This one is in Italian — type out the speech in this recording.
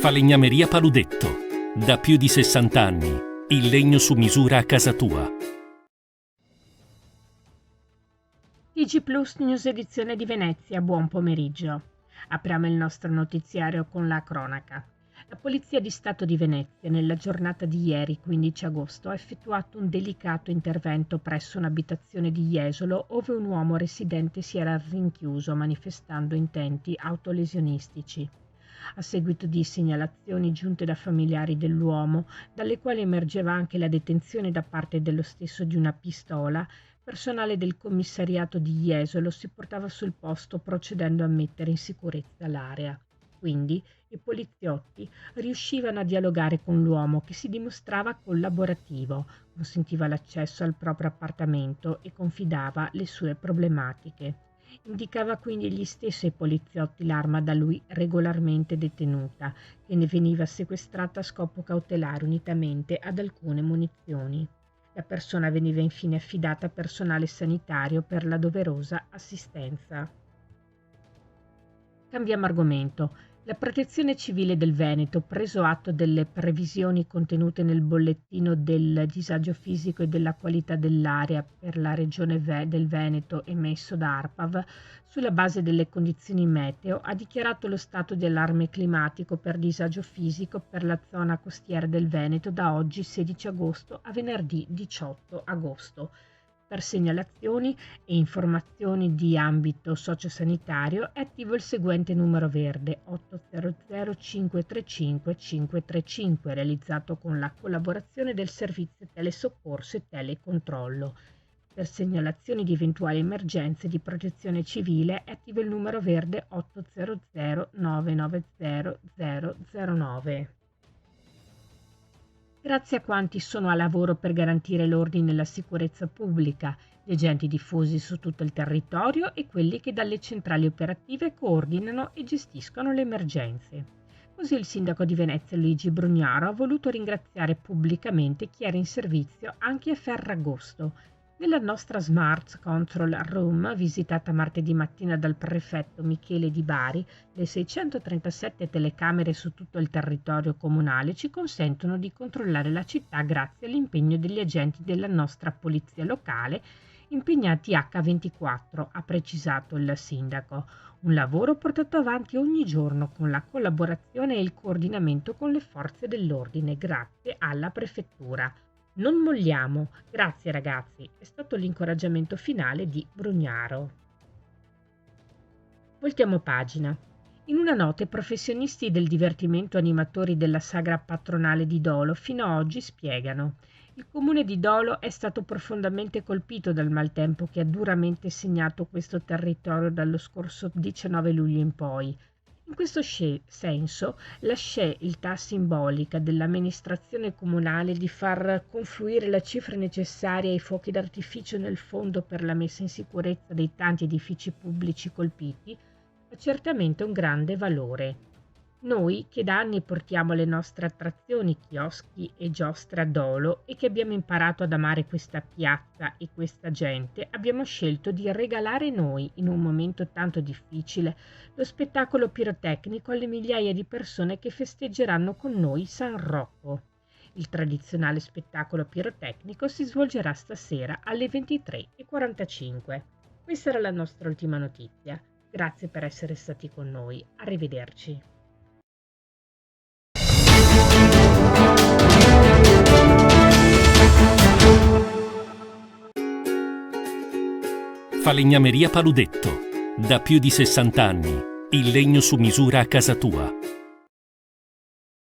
Falegnameria Paludetto. Da più di 60 anni. Il legno su misura a casa tua. TG Plus News edizione di Venezia, buon pomeriggio. Apriamo il nostro notiziario con la cronaca. La Polizia di Stato di Venezia nella giornata di ieri, 15 agosto, ha effettuato un delicato intervento presso un'abitazione di Jesolo ove un uomo residente si era rinchiuso manifestando intenti autolesionistici. A seguito di segnalazioni giunte da familiari dell'uomo, dalle quali emergeva anche la detenzione da parte dello stesso di una pistola, personale del commissariato di Jesolo si portava sul posto procedendo a mettere in sicurezza l'area. Quindi i poliziotti riuscivano a dialogare con l'uomo che si dimostrava collaborativo, consentiva l'accesso al proprio appartamento e confidava le sue problematiche. Indicava quindi egli stesso ai poliziotti l'arma da lui regolarmente detenuta, che ne veniva sequestrata a scopo cautelare unitamente ad alcune munizioni. La persona veniva infine affidata a personale sanitario per la doverosa assistenza. Cambiamo argomento. La Protezione Civile del Veneto, preso atto delle previsioni contenute nel bollettino del disagio fisico e della qualità dell'aria per la regione del Veneto emesso da ARPAV, sulla base delle condizioni meteo, ha dichiarato lo stato di allarme climatico per disagio fisico per la zona costiera del Veneto da oggi 16 agosto a venerdì 18 agosto. Per segnalazioni e informazioni di ambito sociosanitario è attivo il seguente numero verde 800 535 535 realizzato con la collaborazione del servizio telesoccorso e telecontrollo. Per segnalazioni di eventuali emergenze di protezione civile è attivo il numero verde 800 990 009. Grazie a quanti sono a lavoro per garantire l'ordine e la sicurezza pubblica, gli agenti diffusi su tutto il territorio e quelli che dalle centrali operative coordinano e gestiscono le emergenze. Così il sindaco di Venezia Luigi Brugnaro ha voluto ringraziare pubblicamente chi era in servizio anche a Ferragosto. Nella nostra Smart Control Room, visitata martedì mattina dal prefetto Michele Di Bari, le 637 telecamere su tutto il territorio comunale ci consentono di controllare la città grazie all'impegno degli agenti della nostra polizia locale impegnati H24, ha precisato il sindaco. Un lavoro portato avanti ogni giorno con la collaborazione e il coordinamento con le forze dell'ordine, grazie alla prefettura. Non molliamo, grazie ragazzi, è stato l'incoraggiamento finale di Brugnaro. Voltiamo pagina. In una nota i professionisti del divertimento animatori della sagra patronale di Dolo fino ad oggi spiegano: il comune di Dolo è stato profondamente colpito dal maltempo che ha duramente segnato questo territorio dallo scorso 19 luglio in poi. In questo senso la scelta simbolica dell'amministrazione comunale di far confluire la cifra necessaria ai fuochi d'artificio nel fondo per la messa in sicurezza dei tanti edifici pubblici colpiti ha certamente un grande valore. Noi che da anni portiamo le nostre attrazioni, chioschi e giostre a Dolo e che abbiamo imparato ad amare questa piazza e questa gente, abbiamo scelto di regalare noi, in un momento tanto difficile, lo spettacolo pirotecnico alle migliaia di persone che festeggeranno con noi San Rocco. Il tradizionale spettacolo pirotecnico si svolgerà stasera alle 23:45. Questa era la nostra ultima notizia. Grazie per essere stati con noi. Arrivederci. Falegnameria Paludetto. Da più di 60 anni. Il legno su misura a casa tua.